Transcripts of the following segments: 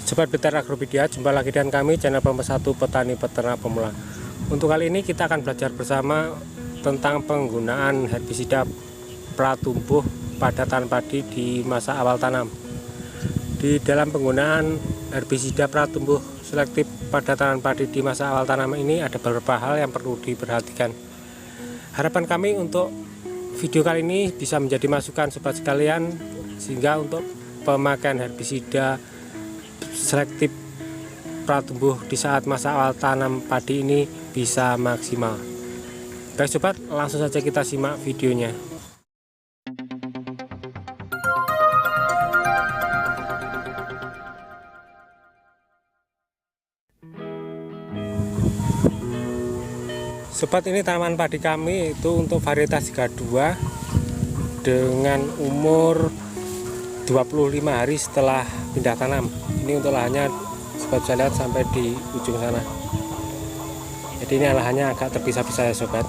Sobat Blitar Agropedia, jumpa lagi dengan kami channel pemersatu petani peternak pemula. Untuk kali ini kita akan belajar bersama tentang penggunaan herbisida pratumbuh pada tanaman padi di masa awal tanam. Di dalam penggunaan herbisida pratumbuh selektif pada tanaman padi di masa awal tanam ini ada beberapa hal yang perlu diperhatikan. Harapan kami untuk video kali ini bisa menjadi masukan sobat sekalian, sehingga untuk pemakaian herbisida selektif pratumbuh di saat masa awal tanam padi ini bisa maksimal. Baik sobat, langsung saja kita simak videonya. Sobat, ini tanaman padi kami itu untuk varietas 32 dengan umur 25 hari setelah pindah tanam. Ini untuk lahannya sobat bisa lihat sampai di ujung sana. Jadi ini lahannya agak terpisah-pisah ya sobat.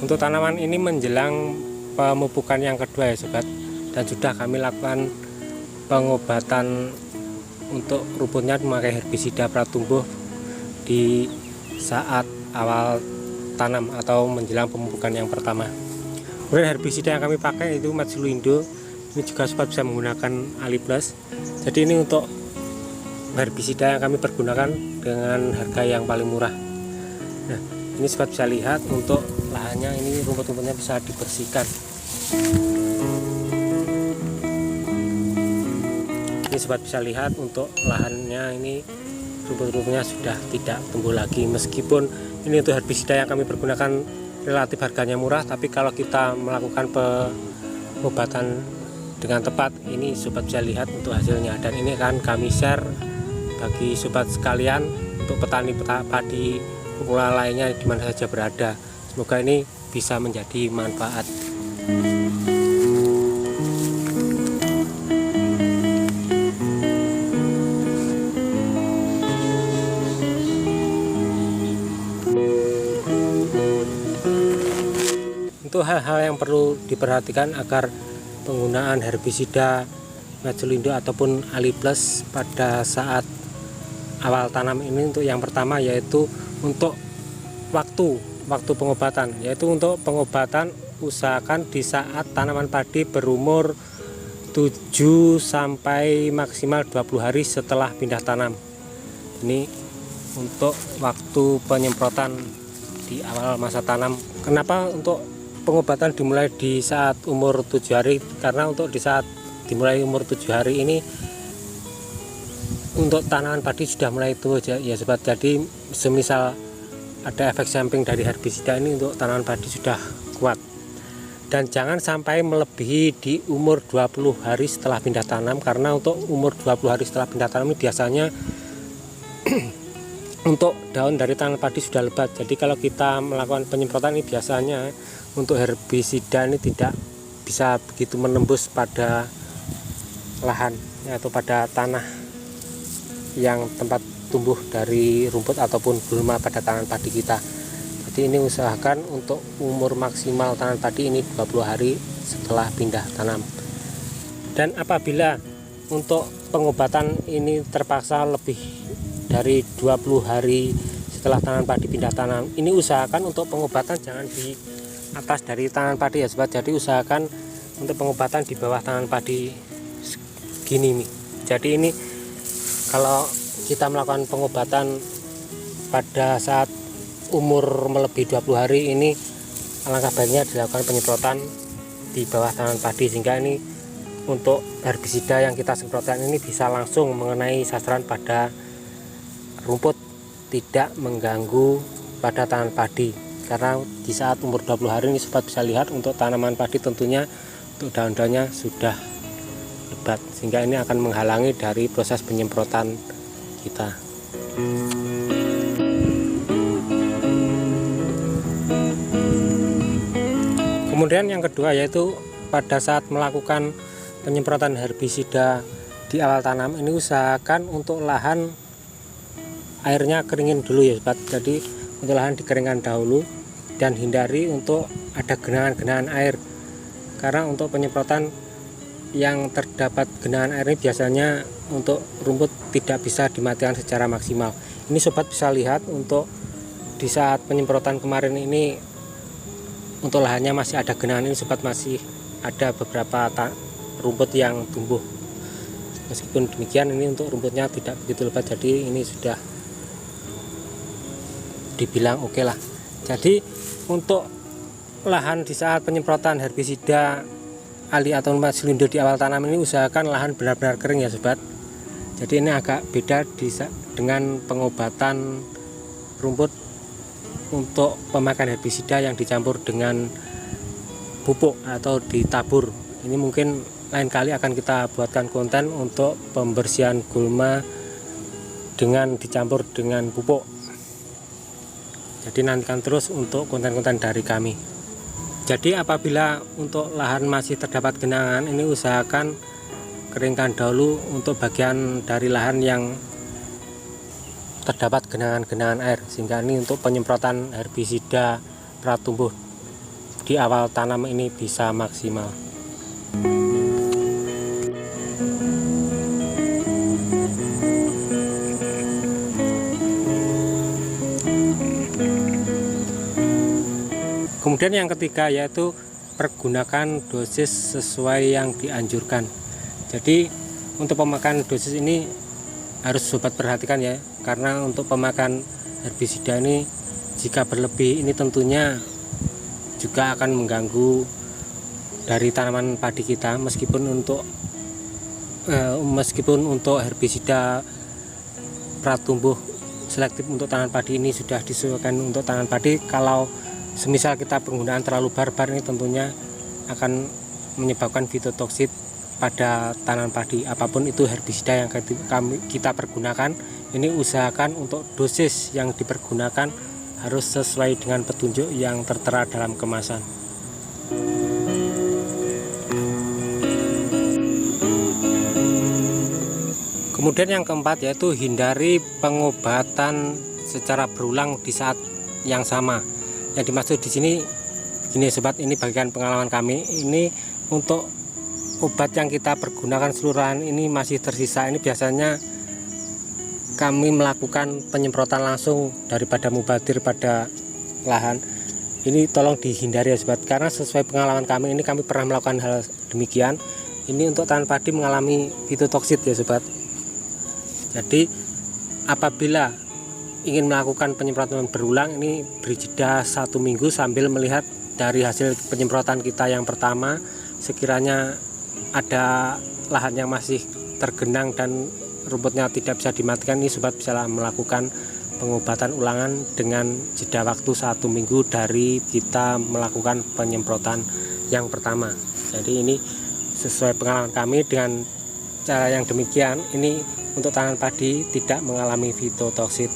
Untuk tanaman ini menjelang pemupukan yang kedua ya sobat, dan sudah kami lakukan pengobatan untuk rumputnya memakai herbisida pratumbuh di saat awal tanam atau menjelang pemupukan yang pertama. Kemudian herbisida yang kami pakai itu Matsluindo. Ini juga sobat bisa menggunakan Aliplus. Jadi ini untuk herbisida yang kami pergunakan dengan harga yang paling murah. Nah, ini sobat bisa lihat untuk lahannya ini rumput-rumputnya bisa dibersihkan. Ini sobat bisa lihat untuk lahannya ini rumput-rumputnya sudah tidak tumbuh lagi. Meskipun ini untuk herbisida yang kami pergunakan relatif harganya murah, tapi kalau kita melakukan pengobatan dengan tepat, ini sobat bisa lihat untuk hasilnya. Dan ini akan kami share bagi sobat sekalian untuk petani padi pemula lainnya di mana saja berada. Semoga ini bisa menjadi manfaat. Untuk hal-hal yang perlu diperhatikan agar penggunaan herbisida Matsluindo ataupun Aliplus pada saat awal tanam ini, untuk yang pertama yaitu untuk waktu pengobatan, yaitu untuk pengobatan usahakan di saat tanaman padi berumur 7 sampai maksimal 20 hari setelah pindah tanam. Ini untuk waktu penyemprotan di awal masa tanam. Kenapa untuk pengobatan dimulai di saat umur 7 hari? Karena untuk di saat dimulai umur 7 hari ini untuk tanaman padi sudah mulai tumbuh ya sobat. Jadi semisal ada efek samping dari herbisida ini, untuk tanaman padi sudah kuat. Dan jangan sampai melebihi di umur 20 hari setelah pindah tanam, karena untuk umur 20 hari setelah pindah tanam ini biasanya untuk daun dari tanaman padi sudah lebat. Jadi kalau kita melakukan penyemprotan ini biasanya untuk herbisida ini tidak bisa begitu menembus pada lahan atau pada tanah yang tempat tumbuh dari rumput ataupun gulma pada tanaman padi kita. Jadi ini usahakan untuk umur maksimal tanaman padi ini 20 hari setelah pindah tanam. Dan apabila untuk pengobatan ini terpaksa lebih dari 20 hari setelah tanaman padi pindah tanam, ini usahakan untuk pengobatan jangan di atas dari tanaman padi ya sobat. Jadi usahakan untuk pengobatan di bawah tanaman padi gini nih. Jadi ini kalau kita melakukan pengobatan pada saat umur melebihi 20 hari, ini alangkah baiknya dilakukan penyemprotan di bawah tanaman padi, sehingga ini untuk herbisida yang kita semprotkan ini bisa langsung mengenai sasaran pada rumput, tidak mengganggu pada tanaman padi. Karena di saat umur 20 hari ini sobat bisa lihat untuk tanaman padi tentunya untuk daun-daunnya sudah lebat, sehingga ini akan menghalangi dari proses penyemprotan kita. Kemudian yang kedua yaitu pada saat melakukan penyemprotan herbisida di awal tanam, ini usahakan untuk lahan airnya keringin dulu ya sobat. Jadi untuk lahan dikeringkan dahulu dan hindari untuk ada genangan-genangan air, karena untuk penyemprotan yang terdapat genangan air ini biasanya untuk rumput tidak bisa dimatikan secara maksimal. Ini sobat bisa lihat untuk di saat penyemprotan kemarin ini untuk lahannya masih ada genangan ini sobat, masih ada beberapa rumput yang tumbuh. Meskipun demikian ini untuk rumputnya tidak begitu lebat, jadi ini sudah dibilang oke lah. Jadi untuk lahan di saat penyemprotan herbisida ali atau silindo di awal tanam ini usahakan lahan benar-benar kering ya sobat. Jadi ini agak beda dengan pengobatan rumput untuk pemakaian herbisida yang dicampur dengan pupuk atau ditabur. Ini mungkin lain kali akan kita buatkan konten untuk pembersihan gulma dengan dicampur dengan pupuk. Jadi nantikan terus untuk konten-konten dari kami. Jadi apabila untuk lahan masih terdapat genangan, ini usahakan keringkan dahulu untuk bagian dari lahan yang terdapat genangan-genangan air, sehingga ini untuk penyemprotan herbisida pratumbuh di awal tanam ini bisa maksimal. Kemudian yang ketiga yaitu pergunakan dosis sesuai yang dianjurkan. Jadi untuk pemakaian dosis ini harus sobat perhatikan ya, karena untuk pemakaian herbisida ini jika berlebih ini tentunya juga akan mengganggu dari tanaman padi kita. Meskipun untuk herbisida pratumbuh selektif untuk tanaman padi ini sudah disesuaikan untuk tanaman padi, kalau semisal kita penggunaan terlalu barbar ini tentunya akan menyebabkan fitotoksit pada tanaman padi. Apapun itu herbisida yang kita pergunakan, ini usahakan untuk dosis yang dipergunakan harus sesuai dengan petunjuk yang tertera dalam kemasan. Kemudian yang keempat yaitu hindari pengobatan secara berulang di saat yang sama. Yang dimaksud di sini gini sobat, ini bagian pengalaman kami. Ini untuk obat yang kita pergunakan seluruhan ini masih tersisa. Ini biasanya kami melakukan penyemprotan langsung daripada mubadir pada lahan. Ini tolong dihindari ya sobat, karena sesuai pengalaman kami ini kami pernah melakukan hal demikian. Ini untuk tanaman padi mengalami fitotoksit ya sobat. Jadi apabila ingin melakukan penyemprotan berulang, ini beri jeda 1 minggu sambil melihat dari hasil penyemprotan kita yang pertama. Sekiranya ada lahan yang masih tergenang dan rumputnya tidak bisa dimatikan, ini sobat bisa melakukan pengobatan ulangan dengan jeda waktu 1 minggu dari kita melakukan penyemprotan yang pertama. Jadi ini sesuai pengalaman kami, dengan cara yang demikian ini untuk tanaman padi tidak mengalami fitotoksit.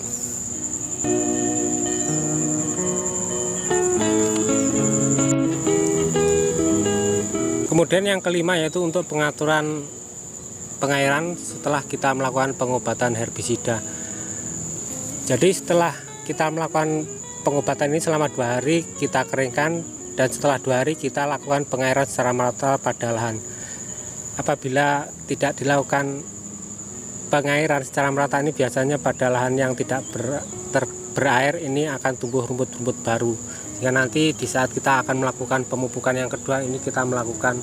Kemudian yang kelima yaitu untuk pengaturan pengairan setelah kita melakukan pengobatan herbisida. Jadi setelah kita melakukan pengobatan ini selama 2 hari kita keringkan, dan setelah 2 hari kita lakukan pengairan secara merata pada lahan. Apabila tidak dilakukan pengairan secara merata, ini biasanya pada lahan yang tidak berair ini akan tumbuh rumput-rumput baru. Sehingga nanti di saat kita akan melakukan pemupukan yang kedua, ini kita melakukan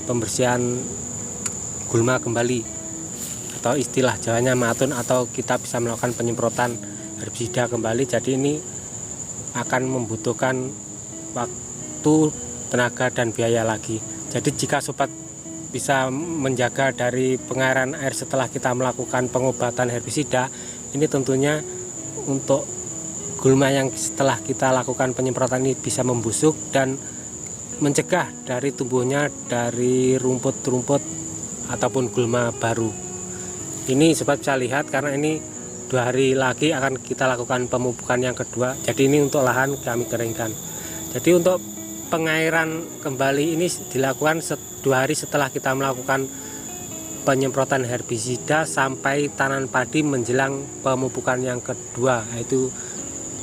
pembersihan gulma kembali, atau istilah Jawanya matun, atau kita bisa melakukan penyemprotan herbisida kembali. Jadi ini akan membutuhkan waktu, tenaga, dan biaya lagi. Jadi jika sobat bisa menjaga dari pengairan air setelah kita melakukan pengobatan herbisida, ini tentunya untuk gulma yang setelah kita lakukan penyemprotan ini bisa membusuk dan mencegah dari tumbuhnya dari rumput-rumput ataupun gulma baru. Ini sobat bisa lihat, karena ini 2 hari lagi akan kita lakukan pemupukan yang kedua. Jadi ini untuk lahan kami keringkan. Jadi untuk pengairan kembali ini dilakukan 2 hari setelah kita melakukan penyemprotan herbisida sampai tanaman padi menjelang pemupukan yang kedua, yaitu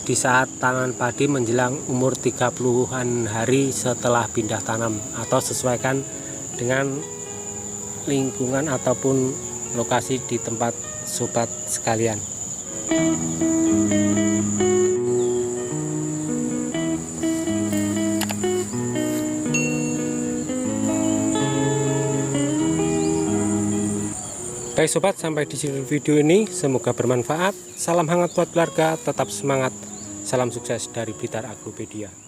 di saat tanaman padi menjelang umur 30-an hari setelah pindah tanam, atau sesuaikan dengan lingkungan ataupun lokasi di tempat sobat sekalian. Baik sobat, sampai di sini video ini, semoga bermanfaat. Salam hangat buat keluarga, tetap semangat. Salam sukses dari Blitar Agropedia.